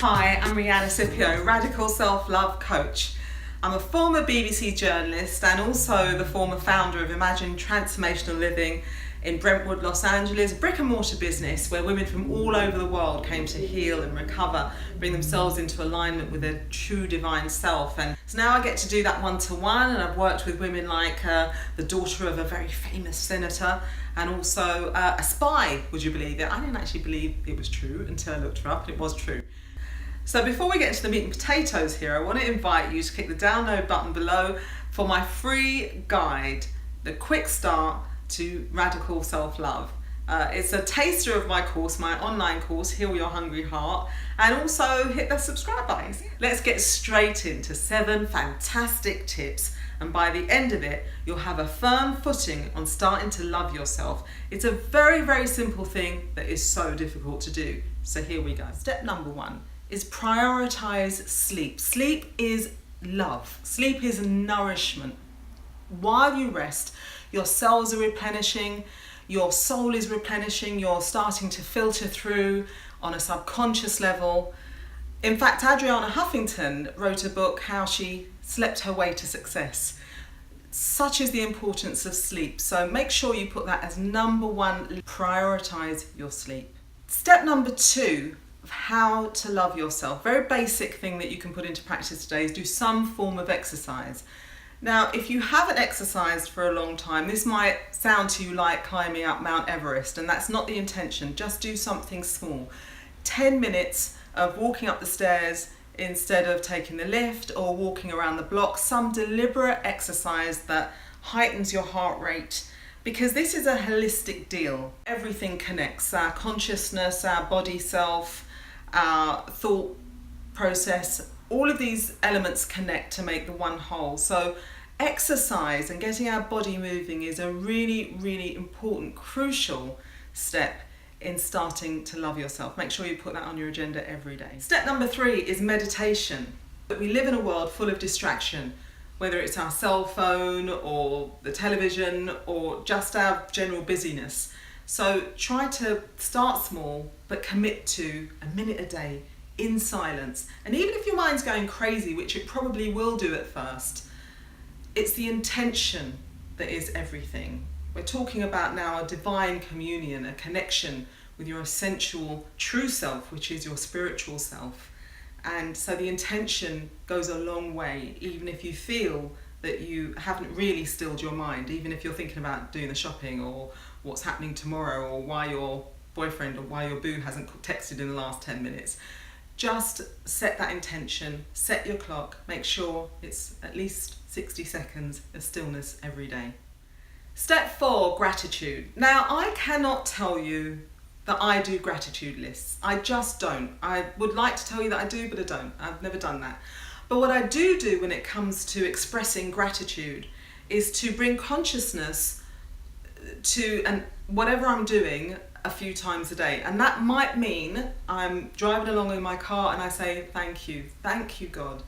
Hi, I'm Rianna Scipio, Radical Self-Love Coach. I'm a former BBC journalist and also the former founder of Imagine Transformational Living in Brentwood, Los Angeles, a brick and mortar business where women from all over the world came to heal and recover, bring themselves into alignment with their true divine self. And so now I get to do that one-to-one, and I've worked with women like the daughter of a very famous senator and also a spy, would you believe it? I didn't actually believe it was true until I looked her up and it was true. So before we get into the meat and potatoes here, I want to invite you to click the download button below for my free guide, The Quick Start to Radical Self-Love. It's a taster of my course, my online course, Heal Your Hungry Heart, and also hit the subscribe button. Let's get straight into 7 fantastic tips, and by the end of it, you'll have a firm footing on starting to love yourself. It's a very, very simple thing that is so difficult to do. So here we go. Step number 1 is prioritize sleep. Sleep is love. Sleep is nourishment. While you rest, your cells are replenishing, your soul is replenishing, you're starting to filter through on a subconscious level. In fact, Adriana Huffington wrote a book, How She Slept Her Way to Success. Such is the importance of sleep. So make sure you put that as number 1, prioritize your sleep. Step number 2 of how to love yourself. Very basic thing that you can put into practice today is do some form of exercise. Now, if you haven't exercised for a long time, this might sound to you like climbing up Mount Everest, and that's not the intention. Just do something small. 10 minutes of walking up the stairs instead of taking the lift, or walking around the block, some deliberate exercise that heightens your heart rate, because this is a holistic deal. Everything connects, our consciousness, our body self, our thought process, all of these elements connect to make the one whole. So exercise and getting our body moving is a really, really important, crucial step in starting to love yourself. Make sure you put that on your agenda every day. Step number 3 is meditation. We live in a world full of distraction, whether it's our cell phone or the television or just our general busyness. So try to start small, but commit to a minute a day in silence. And even if your mind's going crazy, which it probably will do at first, it's the intention that is everything. We're talking about now a divine communion, a connection with your essential true self, which is your spiritual self. And so the intention goes a long way, even if you feel that you haven't really stilled your mind, even if you're thinking about doing the shopping or what's happening tomorrow or why your boyfriend or why your boo hasn't texted in the last 10 minutes. Just set that intention, set your clock, make sure it's at least 60 seconds of stillness every day. Step 4, gratitude. Now, I cannot tell you that I do gratitude lists. I just don't. I would like to tell you that I do, but I don't. I've never done that. But what I do when it comes to expressing gratitude is to bring consciousness to whatever I'm doing a few times a day. And that might mean I'm driving along in my car and I say, thank you God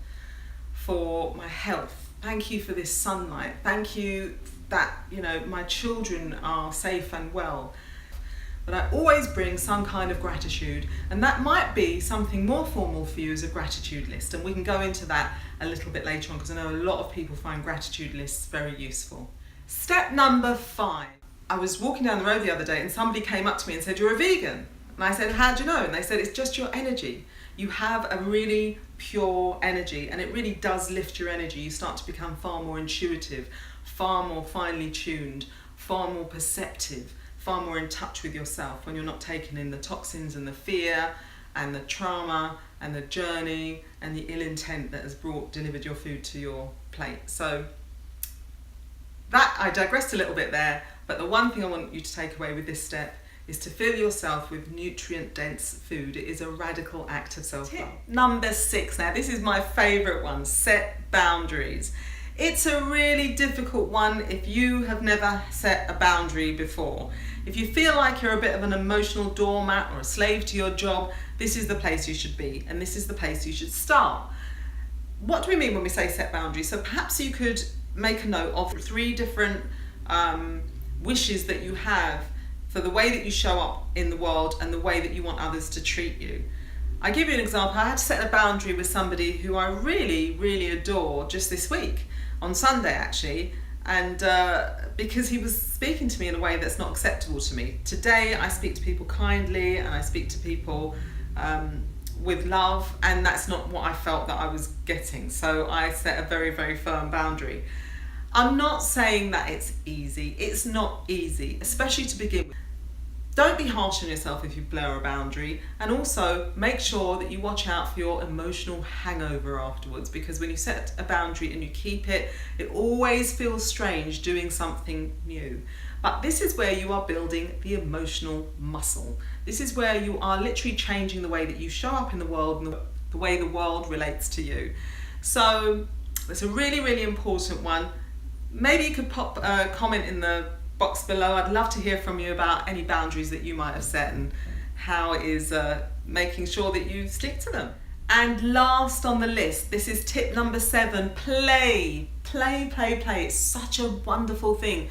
for my health. Thank you for this sunlight. Thank you that, my children are safe and well. But I always bring some kind of gratitude, and that might be something more formal for you as a gratitude list, and we can go into that a little bit later on, because I know a lot of people find gratitude lists very useful. Step number 5. I was walking down the road the other day and somebody came up to me and said, "You're a vegan." And I said, "How do you know?" And they said, "It's just your energy. You have a really pure energy, and it really does lift your energy. You start to become far more intuitive, far more finely tuned, far more perceptive, far more in touch with yourself when you're not taking in the toxins and the fear and the trauma and the journey and the ill intent that has delivered your food to your plate." So that, I digressed a little bit there, but the one thing I want you to take away with this step is to fill yourself with nutrient-dense food. It is a radical act of self-love. Number 6, now this is my favorite one, set boundaries. It's a really difficult one if you have never set a boundary before. If you feel like you're a bit of an emotional doormat or a slave to your job, this is the place you should be, and this is the place you should start. What do we mean when we say set boundaries? So perhaps you could make a note of 3 different wishes that you have for the way that you show up in the world and the way that you want others to treat you. I give you an example. I had to set a boundary with somebody who I really, really adore just this week, on Sunday actually, and because he was speaking to me in a way that's not acceptable to me. Today I speak to people kindly and I speak to people with love, and that's not what I felt that I was getting. So I set a very, very firm boundary. I'm not saying that it's easy. It's not easy, especially to begin with. Don't be harsh on yourself if you blur a boundary, and also make sure that you watch out for your emotional hangover afterwards, because when you set a boundary and you keep it, it always feels strange doing something new. But this is where you are building the emotional muscle. This is where you are literally changing the way that you show up in the world and the way the world relates to you. So it's a really, really important one. Maybe you could pop a comment in the box below. I'd love to hear from you about any boundaries that you might have set and how it is making sure that you stick to them. And last on the list, this is tip number 7, play. Play, play, play. It's such a wonderful thing.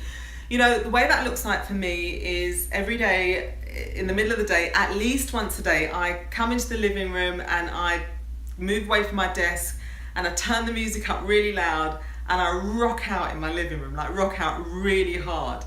You know, the way that looks like for me is every day, in the middle of the day, at least once a day, I come into the living room and I move away from my desk and I turn the music up really loud and I rock out in my living room, like rock out really hard.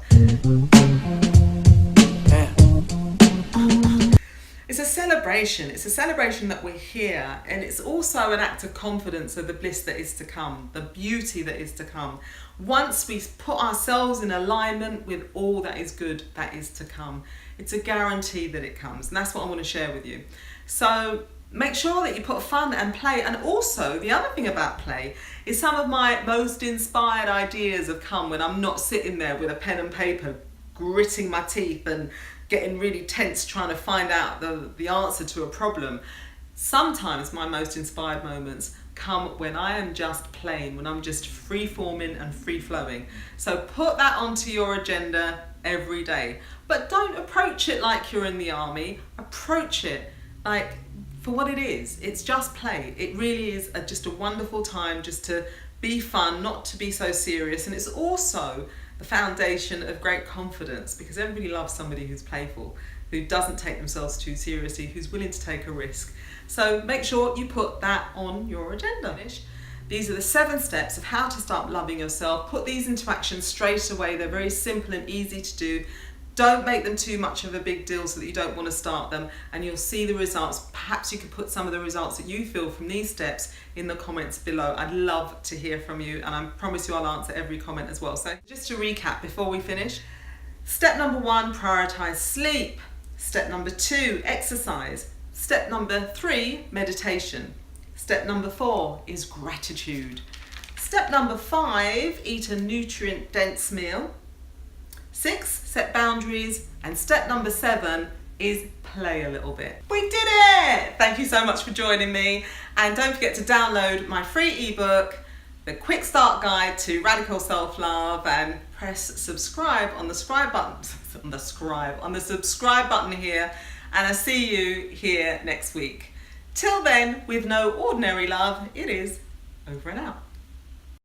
It's a celebration. It's a celebration that we're here, and it's also an act of confidence of the bliss that is to come, the beauty that is to come. Once we put ourselves in alignment with all that is good that is to come, it's a guarantee that it comes, and that's what I want to share with you. So make sure that you put fun and play, and also the other thing about play is some of my most inspired ideas have come when I'm not sitting there with a pen and paper, gritting my teeth and getting really tense trying to find out the answer to a problem. Sometimes my most inspired moments come when I am just playing, when I'm just free-forming and free-flowing. So put that onto your agenda every day. But don't approach it like you're in the army. Approach it like for what it is. It's just play. It really is just a wonderful time just to be fun, not to be so serious. And it's also the foundation of great confidence, because everybody loves somebody who's playful, who doesn't take themselves too seriously, who's willing to take a risk. So make sure you put that on your agenda. These are the 7 steps of how to start loving yourself. Put these into action straight away. They're very simple and easy to do. Don't make them too much of a big deal so that you don't want to start them, and you'll see the results. Perhaps you could put some of the results that you feel from these steps in the comments below. I'd love to hear from you, and I promise you I'll answer every comment as well. So just to recap before we finish, step number 1, prioritize sleep. Step number 2, exercise. Step number 3, meditation. Step number 4 is gratitude. Step number 5, eat a nutrient-dense meal. 6, set boundaries, and step number 7 is play a little bit. We did it! Thank you so much for joining me, and don't forget to download my free ebook, The Quick Start Guide to Radical Self-Love, and press subscribe on the subscribe button here, and I'll see you here next week. Till then, with no ordinary love, it is over and out.